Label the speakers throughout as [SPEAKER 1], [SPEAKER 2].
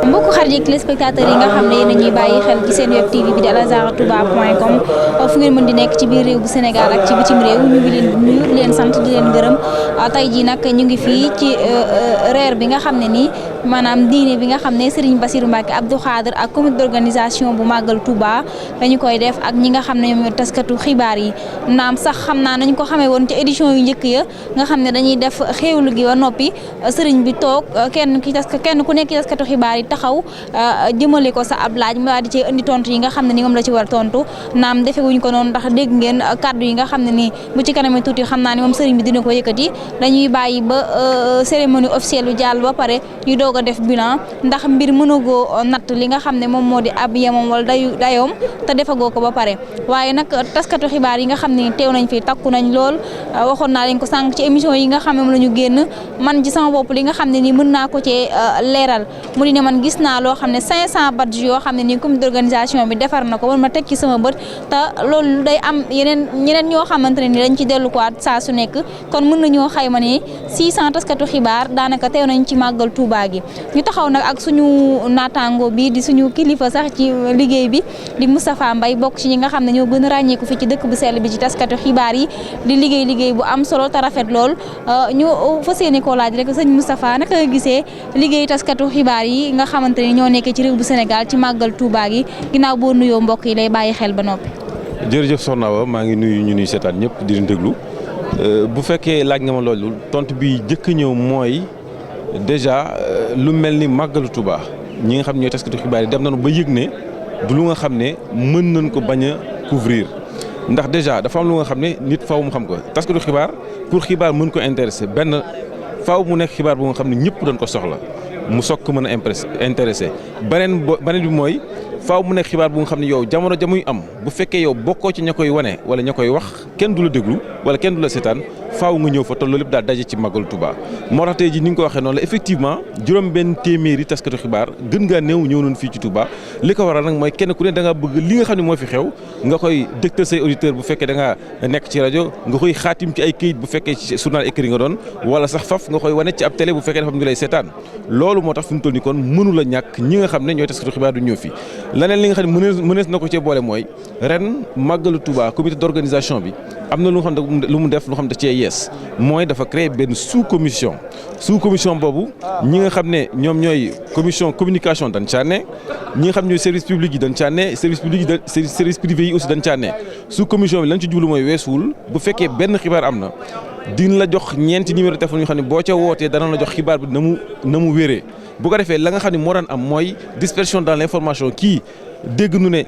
[SPEAKER 1] mbokku xarit yi téléspectateurs yi nga xam ne yéen a ñuy bàyyi xel ci seen web tv bi di alazhartouba.com fu ngeen mën di nekk ci biir réew bu Sénégal ak ci bitim réew ñu ngi leen di nuyu di leen sant di leen gërëm tey jii nag ñu ngi fii ci reer bi nga xam ne nii maanaam diine bi nga xam ne Serigne Bassirou Mbacké Abdou Khadre ak comité d'organisation bu Màggal Touba dañu koy def ak ñi nga xam ne ñoom taskatu xibaar yi naam sax xam naa nañu ko xamee woon ci édition yu njëkk ya nga xam ne dañuy def xéewlu gi ba noppi Serigne bi toog kenn ku nekk ci taskatu xibaar yi taxaw jëmale ko sa ab laaj mu daal di ci indi tontu yi nga xam ne ni moom la ci war a tontu naam defe wuñ ko noonu ndax dégg ngeen kaddu yi nga xam ne nii bu ci kanamee tuuti xam naa ne moom Serigne bi dina ko yëkkati dañuy bàyyi ba cérémonie officielle bi jàll ba pare ñu doog a def bilan ndax mbir mënagoo natt li nga xam ne moom moo di ab yemam wala dayoom te defagoo ko ba pare waaye nag taskatu xibaar yi nga xam ne teew nañ fi takku nañ lool waxoon naa leen ko sànq ci émission yi nga xam ne moom la ñu génn man ci sama bopp li nga xam ne nii mën naa ko cee leeral mu di ne man gis naa loo xam ne 500 badge yoo xam ne nii comité d'organisation bi defar na ko man ma teg ci sama bët te loolu day am ñeneen ñoo xamante ne ni dañ ci delluwaat saa su nekk kon mën nañoo xayma ne 600 taskatu xibaar daanaka teew nañ ci màggal Touba gi ñu taxaw nag ak suñu naataango bi di suñu kilifa sax ci liggéey bi di Moustapha Mbaye bokk ci ñi nga xam ne ñoo gën a ràññeeku fi ci dëkk bu sell bi ci taskatu xibaar yi di liggéey bu am solo te rafet lool ñu fas yéene koo laaj rek sëñ Moustapha naka nga gisee liggéey taskatu xibaar yi nga xamante ne ñoo nekkee ci réew bu Sénégal ci màggal Touba gi ginnaaw boo nuyoo mbokk yi lay bàyyi xel ba noppi.
[SPEAKER 2] jërëjëf soxna Awa maa ngi nuyu ñu nuy seetaan ñëpp di leen déglu bu fekkee laaj nga ma loolu tontu bi jëkk ñëw mooy déjà lu mel ni màggalu Touba ñi nga xam ñooy taskatu xibaar yi dem nañu ba yëg ne du lu nga xam ne mën nañ ko bañ a couvrir ndax déjà dafa am lu nga xam ne nit faaw mu xam ko taskatu xibaar pour xibaar mën ko intéresser benn faaw mu nekk xibaar bu nga xam ne ñëpp dañ ko soxla mu soog ko mën a intéressé beneen bi mooy faaw mu nekk xibaar bu nga xam ne yow jamono ja muy am bu fekkee yow bokkoo ci ña koy wane wala ña koy wax kenn du la déglu wala kenn du la seetaan faaw nga ñëw fa te loolu lépp daal daje ci màggal Touba moo tax tey ji ni nga ko waxee noonu la effectivement juróom benn téeméeri taskatu xibaar gën ngaa néew ñëw nañu fii ci Touba li ko waral nag mooy kenn ku ne da ngaa bëgg li nga xam ne moo fi xew nga koy dégtal say auditeur bu fekkee da ngaa nekk ci rajo nga koy xaatim ci ay këyit bu fekkee ci journal écrit nga doon wala sax faf nga koy wane ci ab télé bu fekkee dafa am ñu lay seetaan loolu moo tax fi mu toll nii kon mënu la ñàkk ñi nga xam ne ñooy taskatu xibaar du ñëw fi leneen li nga xam ne mënees na ko cee boole mooy ren màggalu Touba comité d'organisation bi am na lu nga xam ne lu mu def lu xam ne da cee yees mooy dafa créer benn sous commission boobu ñi nga xam ne ñoom ñooy commission communication dañ caa ne ñi nga xam ñooy service public yi dañ caa ne service privé yi aussi dañ caa ne sous commission bi lañ ci jublu mooy weesuwul bu fekkee benn xibaar am na dina la jox ñeenti numéro de téléphone yoo xam ne boo ca wootee dana la jox xibaar bi na mu wéree bu ko defee la nga xam ne moo daan am mooy dispersion dans l'information kii dégg nu ne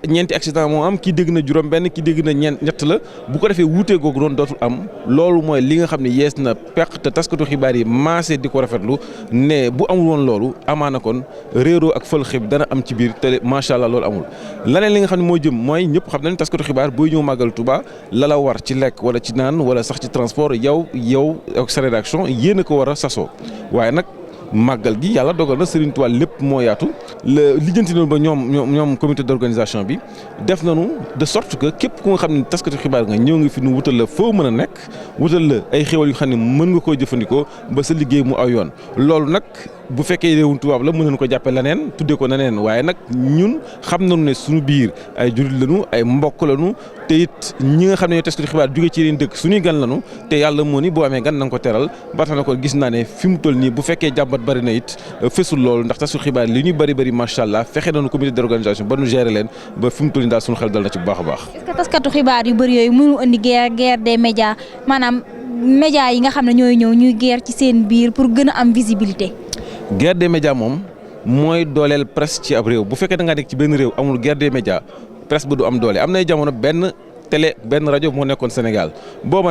[SPEAKER 2] ñeenti accident moo am kii dégg na juróom benn kii dégg na ñett la bu ko defee wuutee googu doon dootul am loolu mooy li nga xam ne yees na peq te taskatu xibaar yi maase di ko rafetlu ne bu amul woon loolu amaana kon réeroo ak fël xib dana am ci biir te macha allah loolu amul. leneen li nga xam ne moo jëm mooy ñëpp xam nañ taskatu xibaar booy ñëw màggal Touba la la war ci lekk wala ci naan wala sax ci transport yow ak sa rédaction yéen a ko war a sasoo waaye nag. màggal gi yàlla dogal na Serigne Touba lépp moo yaatu lijjanti nañu ba ñoom comité d'organisation bi def nañu de sorte que képp ku nga xam ne taskatu xibaar nga ñëw nga fi nu wutal la foo mën a nekk wutal la ay xéwal yu xam ne mën nga koo jëfandikoo ba sa liggéey mu aw yoon loolu nag bu fekkee réewum tubaab la mën nañu ko jàppe leneen tuddee ko leneen waaye nag ñun xam nañu ne suñu biir ay jullit lañu ay mbokk lañu te it ñi nga xam ne ñooy taskatu xibaar jóge ci yeneen dëkk suñuy gan lañu te yàlla moo ni boo amee gan na nga ko teral ba tax na ko gis naa ne fi mu toll nii bu fekkee jàmbat bari na it fesul loolu ndax taskatu xibaar li ñuy bari macha allah fexe nañu comité d'organisation ba nu gérer leen ba fi mu toll nii daal suñu xel dal na ci bu baax a baax.
[SPEAKER 1] est-ce que taskatu xibaar yu bëri yooyu mënu indi guerre des médias maanaam médias yi nga xam ne ñooy ñëw ñuy guerre ci seen biir pour gën a am visibilité.
[SPEAKER 2] guerre des médias moom mooy dooleel presse ci ab réew bu fekkee da ngaa nekk ci benn réew amul guerre des médias presse ba du am doole am nay jamono benn télé benn rajo moo nekkoon Sénégal booba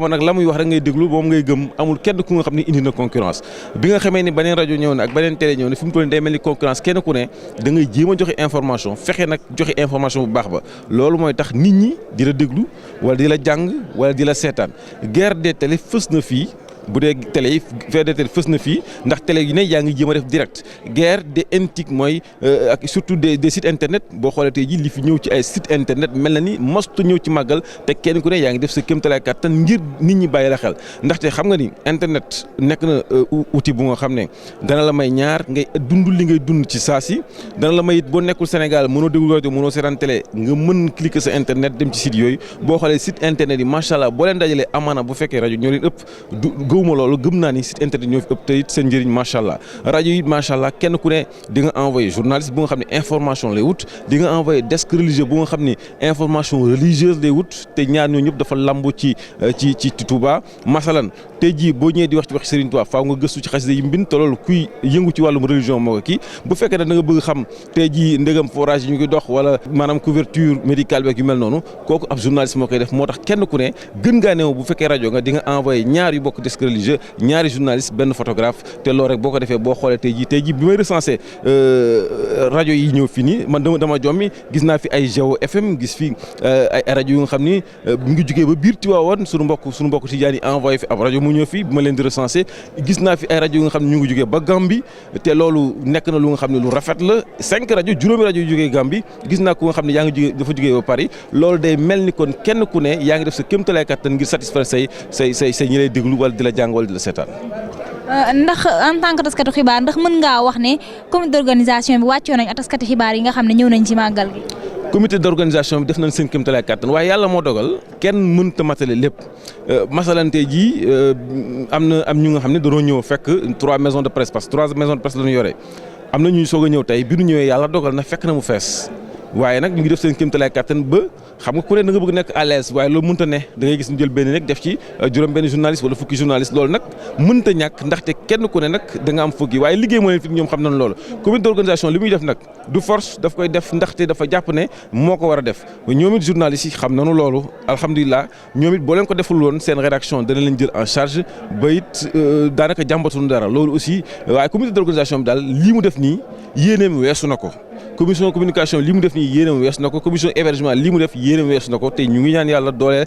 [SPEAKER 2] nag la muy wax rek ngay déglu moom ngay gëm amul kenn ku nga xam ne indi na concurrence bi nga xamee ni beneen rajo ñëw na ak beneen télé ñëw na fi mu toll nii day mel ni concurrence kenn ku ne da ngay jéem a joxe information fexe nag joxe information bu baax ba loolu mooy tax nit ñi di la déglu wala di la jàng wala di la seetaan guerre des télé fës na fii bu dee télé yi VDTL fës na fii ndax télé yi ne yaa ngi jéem a def direct guerre des NTIC mooy ak surtout des sites internet boo xoolee tey ji li fi ñëw ci ay site internet mel na ni mosta ñëw ci màggal te kenn ku ne yaa ngi def sa kéemtalaay kàttan ngir nit ñi bàyyi la xel ndaxte xam nga ni internet nekk na outil bu nga xam ne dana la may ñaar ngay dund li ngay dund ci saa si dana la may it boo nekkul Sénégal mënoo déglu rajo mënoo seetaan télé nga mën cliquer sa internet dem ci site yooyu boo xoolee site internet yi macha allah boo leen dajalee amaana bu fekkee rajo ñoo leen ëpp gëwuma loolu gëm naa ni site internet ñoo fi ëpp te it seen njëriñ macha allah rajo yi macha allah kenn ku ne di nga envoyé journaliste bu nga xam ne information lay wut di nga envoyé desk religieux bu nga xam ne information religieuse lay wut te ñaar ñoo ñëpp dafa lambu ci Touba masalan tey jii boo ñëwee di wax ci wax Serigne Touba faaw nga gëstu ci xasida yi mbind te loolu kuy yëngu ci wàllum religion moo ko kii bu fekkee ne da nga bëgg xam tey jii ndegam forage yi ñu koy dox wala maanaam couverture médicale beeg yu mel noonu kooku ab journaliste moo koy def moo tax kenn ku ne gën ngaa néew bu fekkee rajo nga di nga envoyé ñaar yu bokk desk religieux ñaari journaliste benn photographe te loolu rek boo ko defee boo xoolee tey jii bi may recensé rajo yi ñëw fii nii man dama jommi gis naa fi ay Géo FM gis fi ay rajo yu nga xam ni mu ngi jugee ba biir Tivaouane suñu mbokk Tijaan yi envoyé fi ab rajo mu ñëw fi bi ma leen di recensé gis naa fi ay rajo yu nga xam ne ñu ngi jugee ba Gambie te loolu nekk na lu nga xam ne lu rafet la 5 rajo juróomi rajo yu jugee Gambie gis naa ku nga xam ne yaa ngi jugee dafa jugee ba Paris loolu day mel ni kon kenn ku ne yaa ngi def sa kéemtalaay kattan ngir satisfaire say ñi lay déglu wala di la jàng wala di la seetaan.
[SPEAKER 1] ndax en tant que taskatu xibaar ndax mën ngaa wax ne comité d'organisation bi wàccoo nañ ak taskati xibaar yi nga xam ne ñëw nañ ci màggal gi.
[SPEAKER 2] comité d'organisation bi def nañ seen kéemtalaay kattan waaye yàlla moo dogal kenn mënta matale lépp masalante ji am ñu nga xam ne dañoo ñëw fekk 3 maisons de presse parce que 3 maisons de presse la ñu yore am na ñuy soog a ñëw tey bi ñu ñëwee yàlla dogal na fekk na mu fees waaye nag ñu ngi def seen kéemtalaay kattan ba xam nga ku ne da nga bëgg nekk à l'aise waaye loolu mënta ne da ngay gis ñu jël benn nekk def ci juróom benn journaliste wala fukki journaliste loolu nag mënta ñàkk ndaxte kenn ku ne nag da nga am fukki waaye liggéey moo leen fi ñoom xam nañ loolu comité d'organisation li muy def nag du force daf koy def ndaxte dafa jàpp ne moo ko war a def ñoom it journalistes yi xam nañu loolu alhamdulilah ñoom it boo leen ko deful woon seen rédaction dana leen jël en charge ba it daanaka jàmbatuñu dara loolu aussi waaye comité d'organisation bi daal lii mu def nii yéeneem weesu na ko commission communication li mu def nii yéenam wees na ko commission hébergement li mu def yéenam wees na ko te ñu ngi ñaan yàlla doole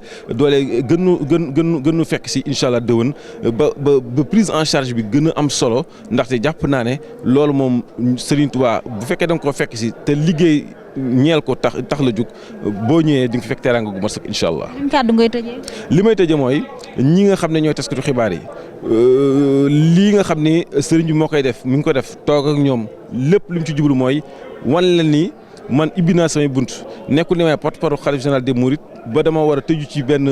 [SPEAKER 2] gën nu fekk si incha allah déwén ba prise en charge bi gën a am solo ndaxte jàpp naa ne loolu moom Serigne Touba bu fekkee da nga ko fekk si te liggéey ñeel ko tax la jóg boo ñëwee di nga fi fekk teraanga gu mat sëkk incha allah.
[SPEAKER 1] kàddu ngay tëjee.
[SPEAKER 2] li may tëjee mooy ñi nga xam ne ñooy taskatu xibaar yi lii nga xam ni sëriñ bi moo koy def mi ngi ko def toog ak ñoom lépp li mu ci jublu mooy wan leen ni man ibbi naa samay bunt nekkul ni may porte-parole xalif général des mourides ba dama war a tëju ci benn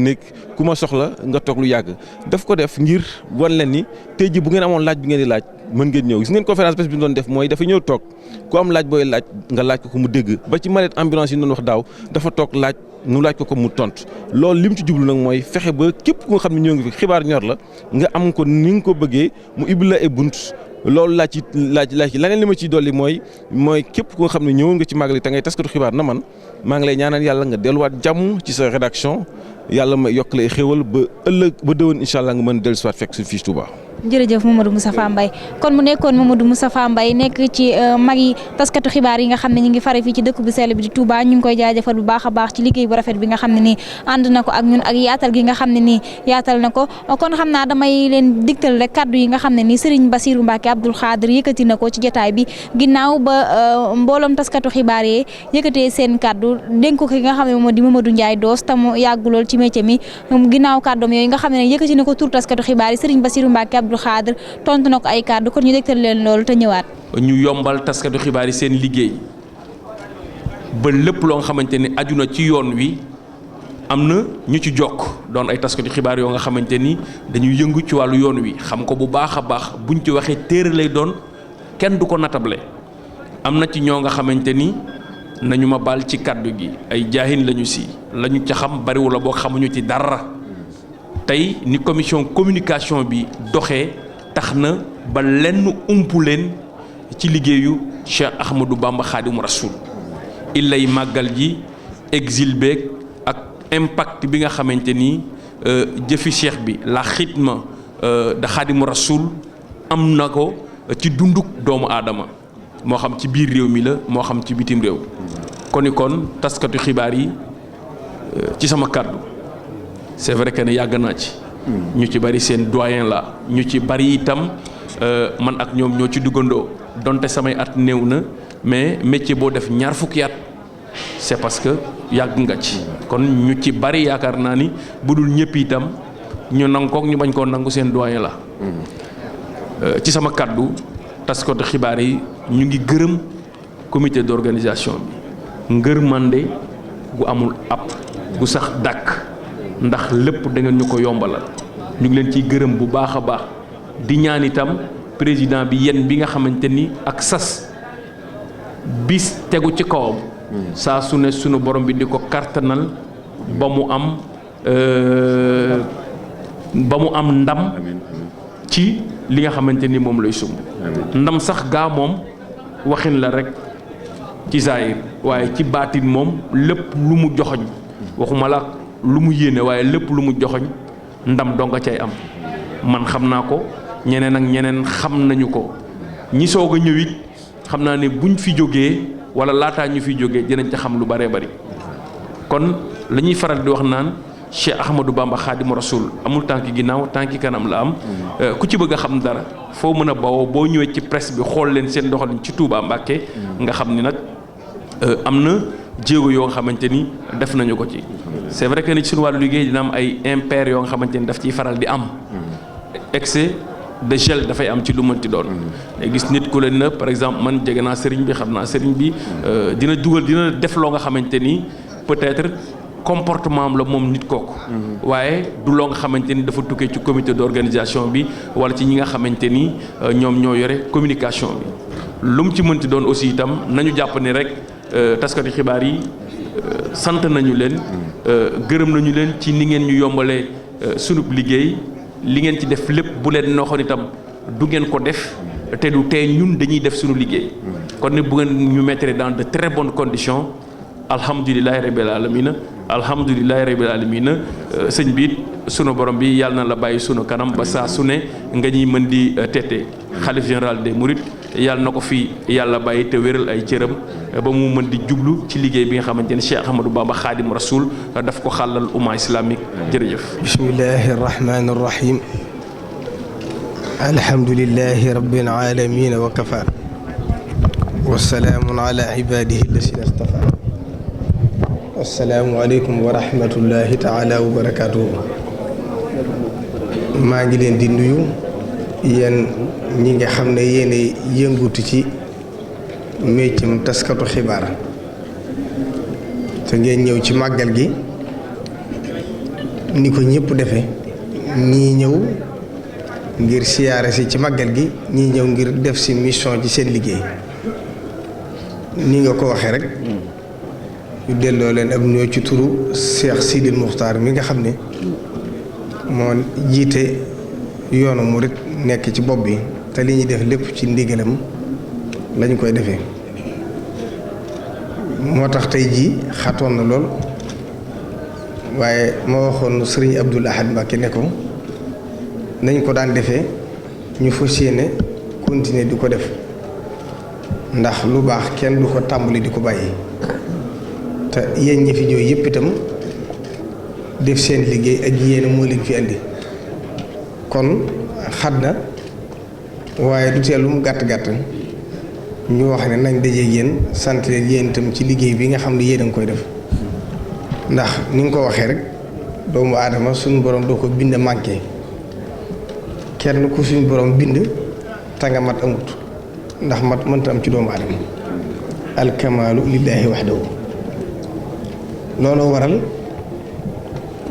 [SPEAKER 2] néeg ku ma soxla nga toog lu yàgg daf ko def ngir wan leen ni tey ji bu ngeen amoon laaj bi ngeen di laaj mën ngeen ñëw gis ngeen conférence presse bi ñu doon def mooy dafa ñëw toog ku am laaj booy laaj nga laaj ko mu dégg ba ci mallette ambulance yi ñu doon wax daaw dafa toog laaj nu laaj ko mu tontu loolu li mu ci jublu nag mooy fexe ba képp ku nga xam ne ñoo ngi fi xibaar ñor la nga am ko ni nga ko bëggee mu ibbi la ay bunt loolu laaj leneen li ma ciy dolli mooy képp ku nga xam ne ñëwoon nga ci màggal te ngay taskatu xibaar na man maa ngi lay ñaanal yàlla nga delluwaat jàmm ci sa rédaction yàlla ma yokk lay xéwal ba ëllëg ba déwén incha allah nga mën dellusiwaat fekk su fii Touba.
[SPEAKER 1] jërëjëf Mamadou Moustapha Mbaye kon mu nekkoon Mamadou Moustapha Mbaye nekk ci mag yi taskatu xibaar yi nga xam ne ñu ngi fare fii ci dëkk bu sell bi di Touba ñu ngi koy jaajëfal bu baax a baax ci liggéey bu rafet bi nga xam ne nii ànd na ko ak ñun ak yaatal gi nga xam ne nii yaatal na ko kon xam naa damay leen digtal rek kaddu yi nga xam ne nii Serigne Bassirou Mbacké Abdoul Khadr yëkkati na ko ci jotaay bi ginnaaw ba mbooloom taskatu xibaar yi yëkkatee seen kaddu dénk ko ki nga xam ne moo di Mamadou Ndiaye Doss te mu yàgg lool ci métier mi ginnaaw kàddoom yooyu nga xam ne yëkkati na ko tur taskatu xibaar yi Serigne Bassirou Mbacké Abdoul Khadr tontu na ko ay kàddu kon ñu dégtal leen loolu te ñëwaat.
[SPEAKER 3] ñu yombal taskatu xibaar yi seen liggéey ba lépp loo nga xamante ni aju na ci yoon wi am na ñu ci jokk doon ay taskatu xibaar yoo nga xamante ni dañuy yëngu ci wàllu yoon wi xam ko bu baax a baax buñ ci waxee téere lay doon kenn du ko natable am na ci ñoo nga xamante ni nañu ma baal ci kàddu gi ay jaahin lañu si lañu ca xam bariwul la boo xamuñu ci dara tey ni commission communication bi doxee tax na ba lenn umpu leen ci liggéeyu Cheikh Ahmadou Bamba Khadimu Rasoul illay màggal ji exil beeg ak impact bi nga xamante ni jëfi cheikh bi la xidma de Khadimu Rasoul am na ko ci dunduk doomu aadama moo xam ci biir réew mi la moo xam ci bitim réew kon taskatu xibaar yi ci sama kàddu c'est vrai que ne yàgg naa ci ñu ci bari seen doyen la ñu ci bari itam man ak ñoom ñoo ci duggandoo donte samay at néew na mais métier boo def ñaar fukki at c'est parce que yàgg nga ci kon ñu ci bari yaakaar naa ni bu dul ñëpp itam ñu nangu kook ñu bañ koo nangu seen doyen la ci sama kàddu taskatu xibaar yi ñu ngi gërëm comité d'organisation bi ngërmande gu amul ab gu sax dàkk ndax lépp da ngeen ñu ko yombalal ñu ngi leen ciy gërëm bu baax a baax di ñaan itam président bi yéen bi nga xamante ni ak sas bis tegu ci kawam saa su ne sunu borom bi di ko kartanal ba mu am ndam ci li nga xamante ni moom lay sumb ndam sax gaa moom waxin la rek ci zaahir waaye ci baatin moom lépp lu mu joxoñ waxuma la lu mu yéene waaye lépp lu mu joxoñ ndam donga cay am man xam naa ko ñeneen ak ñeneen xam nañu ko ñi soog a ñëw it xam naa ne buñ fi jógee wala laataa ñu fi jógee dinañ ca xam lu bëree bëri kon la ñuy faral di wax naan Cheikh Ahmadou Bamba Khadimu Rasul amul tànki ginnaaw tànki kanam la am ku ci bëgg a xam dara foo mën a bawoo boo ñëwee ci presse bi xool leen seen doxalin ci Touba Mbacké nga xam ni nag am na jéego yoo nga xamante ni def nañu ko ci c'est vrai que ni ci suñu wàllu liggéey dina am ay impair yoo nga xamante ni daf ciy faral di am excès de gel dafay am ci lu mënti doon gis nit ku leen na par exemple man jege naa sëriñ bi xam naa sëriñ bi dina def loo nga xamante ni peut-être comportement am la moom nit kooku waaye du loo nga xamante ni dafa tukkee ci comité d'organisation bi wala ci ñi nga xamante ni ñoom ñoo yore communication bi lu mu ci mënti doon aussi itam nañu jàpp ni rek taskati xibaar yi sant nañu leen gërëm nañu leen ci ni ngeen ñu yombalee sunub liggéey li ngeen ci def lépp bu leen noxoon itam du ngeen ko def te du tey ñun dañuy def sunu liggéey kon ne bu ngeen ñu mettre dans de très bonnes conditions alhamdulilahi rabbil alamina alhamdulilahi rabbil alamina sëñ bi sunu borom bi yàlla na la bàyyi sunu kanam ba saa su ne nga ñuy mën di tete xalif général des mourides yàlla na ko fi yàlla bàyyi te wéral ay cëram ba mu mën di jublu ci liggéey bi nga xamante ne Cheikh Ahmadou Bamba Khadim Rasoul daf ko xàllal umma islamique jërëjëf.
[SPEAKER 4] bismillahi rahmani rahim alhamdulillahi rabbil alamin wa kafa wa salaamun ala ibadihi alladhina istafa assalaamu aleykum wa rahmatullahi taala wa barakatuhu maa ngi leen di nuyu yéen ñi nga xam ne yéen yëngutu ci méccam taskatu xibaar te ngeen ñëw ci màggal gi ni ko ñëpp defe ñii ñëw ngir siyaare si ci màggal gi ñii ñëw ngir def si mission ci seen liggéey ni nga ko waxee rek ñu delloo leen ab nuyoo ci turu Cheikh Sidil Muxtaar mi nga xam ne moo jiite yoonu murit nekk ci bopp bi te li ñuy def lépp ci ndigalam lañu koy defee moo tax tey jii xatoon na lool waaye ma waxoon sëriñ Abdoul Ahad Mbacké ne ko nañ ko daan defee ñu fas yéene continuer di ko def ndax lu baax kenn du ko tàmbali di ko bàyyi te yéen ñi fi ñëw yëpp itam def seen liggéey ak yéen moo leen fi andi kon xat na waaye du teel lu mu gàtt gàtt ñu wax ne nañ dajeeg yéen sant leen yéen itam ci liggéey bi nga xam ne yéen a ngi koy def ndax ni nga ko waxee rek doomu aadama suñu borom doo ko bind manqué kenn ku suñu borom bind te nga mat amut ndax mat mënta am ci doomu aadama alkamaalu lillaahi wahdahu looloo waral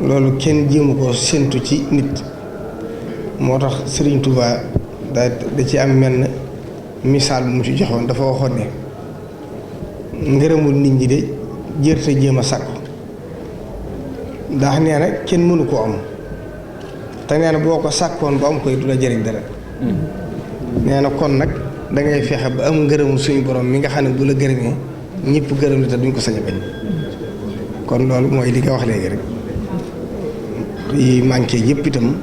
[SPEAKER 4] loolu kenn jéemu ko séntu ci nit moo tax Sëriñ Tuubaa da ci am menn misaal bu mu ci joxoon dafa waxoon ne ngërëmul nit ñi de jërte jéem a sàkku ndax nee na kenn mënu koo am te nee na boo ko sàkkoon ba am koy du la jëriñ dara nee na kon nag dangay fexe ba am ngërëmul suñu borom mi nga xam ne bu la gërëmee ñëpp gërëm la te duñ ko sañ a bañ kon loolu mooy li nga wax léegi rek yi manqué yëpp itam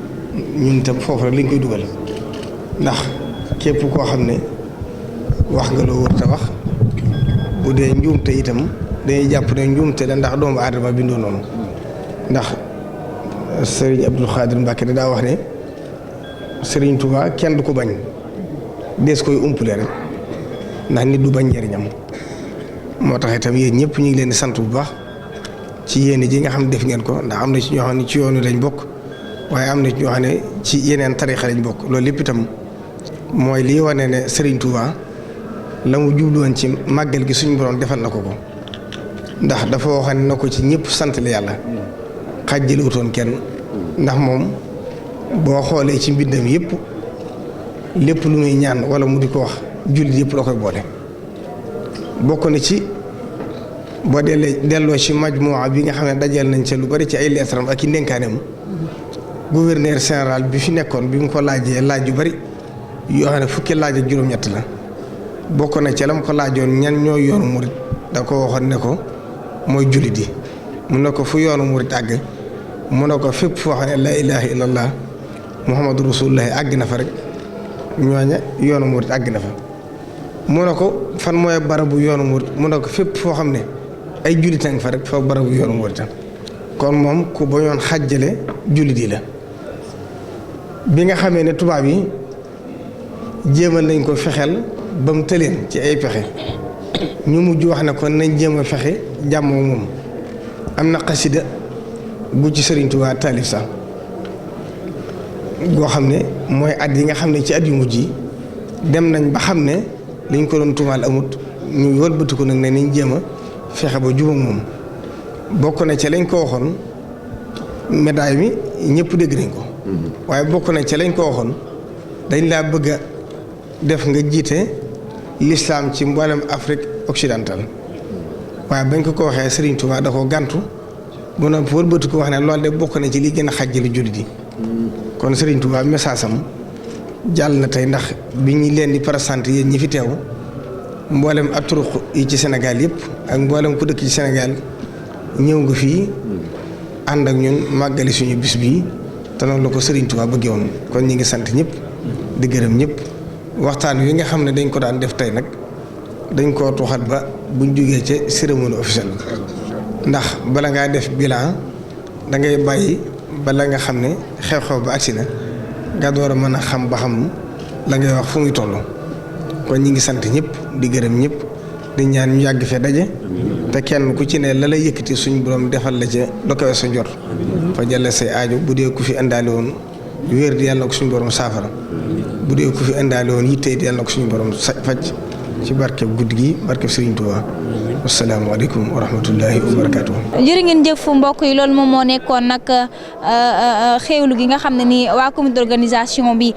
[SPEAKER 4] ñun itam foofu rek lañ koy dugal ndax képp koo xam ne wax nga loo wër te wax bu dee njuumte itam dañuy jàpp ne njuumte la ndax doomu aadama bindoo noonu ndax Serigne Abdou Khadir Mbacke daa wax ne Serigne Touba kenn du ko bañ dees koy umpule rek ndax nit du bañ njëriñam moo tax itam yéen ñëpp ñu ngi leen di sant bu baax ci yéen ji nga xam ne def ngeen ko ndax am na ci ñoo xam ne ci yoonu lañ bokk waaye am na ci ñoo xam ne ci yeneen tarixa lañ bokk loolu lépp itam mooy lii wane ne Serigne Touba la mu jubluwoon ci màggal gi suñu borom defal na ko ko ndax dafa waxoon na ko ci ñëpp sant la yàlla xàjjale wutoon kenn ndax moom boo xoolee ci mbindam yëpp lépp lu muy ñaan wala mu di ko wax jullit yëpp la koy boole. bokk na ci boo delloo ci majmuwa bi nga xam ne dajal nañ ca lu bari ci ay leetaram ak i ndénkaaneem gouverneur général bi fi nekkoon bi mu ko laajee laaj yu bari yoo xam ne fukki laaj ak juróom-ñett la bokk na ca la mu ko laajoon ñan ñoo yoonu murit da ko waxoon ne ko mooy jullit yi mu ne ko fu yoonu murit àgg mu ne ko fépp foo xam ne laa ilaaha illallah muhammadu rasulullahi àgg na fa rek ñooña yoonu murit àgg na fa mu ne ko fan mooy barabu yoonu murit mu ne ko fépp foo xam ne ay jullitang fa rek fa barabu yoonu murit kon moom ku bañoon xàjjale jullit yi la bi nga xamee ne tubaab yi jéemal nañ ko fexeel ba mu tëleen ci ay pexe ñu mujj wax ne kon nañ jéem a fexe jàmmoo moom am na xasida gu ci Sëriñ Tuubaa taalif sax goo xam ne mooy at yi nga xam ne ci at yu mujj yi dem nañ ba xam ne liñ ko doon tuumaal amut ñu wëlbati ko nag ne niñ jéem a fexe ba jubóog moom bokk na ca lañ ko waxoon médaille mi ñëpp dégg nañ ko waaye bokk na ca lañ ko waxoon dañ laa bëgg a def nga jiite l'islam ci mboolem Afrique occidentale waaye bañ ko waxee Serigne Touba da ko gàntu bu na wëlbati ko wax ne loolu de bokk na ci li gën a xàjjale jullit yi kon Serigne Touba message am jàll na tey ndax bi ñu leen di présenté yéen ñi fi teew mboolem aturuq yi ci Sénégal yëpp ak mboolem ku dëkk ci Sénégal ñëw nga fii ànd ak ñun màggali suñu bis bii te noonu la ko Serigne Touba bëggee woon kon ñi ngi sant ñëpp di gërëm ñëpp waxtaan wi nga xam ne dañ ko daan def tey nag dañ koo tuxat ba buñ jógee ca cérémonie officielle ndax bala ngaa def bilan da ngay bàyyi bala nga xam ne xew-xew ba agsi na nga door a mën a xam ba xam la ngay wax fu muy toll kon ñi ngi sant ñëpp di gërëm ñëpp di ñaan ñu yàgg fee daje te kenn ku ci ne la lay yëkkati suñu borom defal la ca lu kawe sa njort fa jële say aajo bu dee ku fi indaale woon wér di yàlla na ko suñu borom saafara bu dee ku fi indaale woon yitte di yàlla na ko suñu borom faj ci barkeb guddi gi barkeb Serigne Touba asalaamaaleykum wa rahmatullahi wa barakaatu.
[SPEAKER 1] jërë ngeen jëf mbokk yi loolu moom moo nekkoon nag xéewlu gi nga xam ne ni waa comité d'organisation bi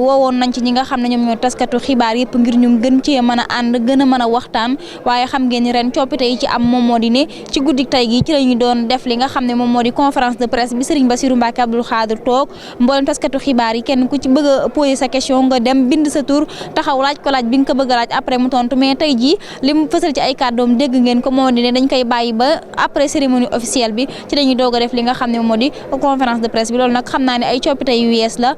[SPEAKER 1] woowoon nañ ci ñi nga xam ne ñoom ñoo taskatu xibaar yëpp ngir ñu gën cee mën a ànd gën a mën a waxtaan waaye xam ngeen ni ren coppite yi ci am moom moo di ne ci guddi tey gi ci la ñu doon def li nga xam ne moom moo di conférence de presse bi Serigne Bassirou Mbacké Abdoul Khadr toog mboolem taskatu xibaar yi kenn ku ci bëgg a poser sa question nga dem bind sa tur taxaw laaj ko laaj bi nga ko bëgg a laaj après mu tontu mais tey jii lim fësal ci ay kàddoom dégg ngeen ko moo di ne dañ koy bàyyi ba après cérémonie officielle bi ci dañuy doog a def li nga xam ne moo di conférence de presse bi loolu nag xam naa ne ay coppite yu yees la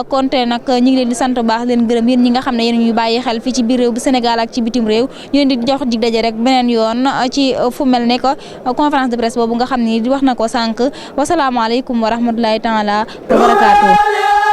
[SPEAKER 1] konte nag ñu ngi leen di sant baax leen gërëm yéen ñi nga xam ne yéen ñuy bàyyi xel fii ci biir réew bu Sénégal ak ci bitim réew ñu leen di jox dig daje rek beneen yoon ci fu mel ne ko conférence de presse boobu nga xam ne wax na ko sànq wasalaamaaleykum wa rahmatulahi taala wa barakaatu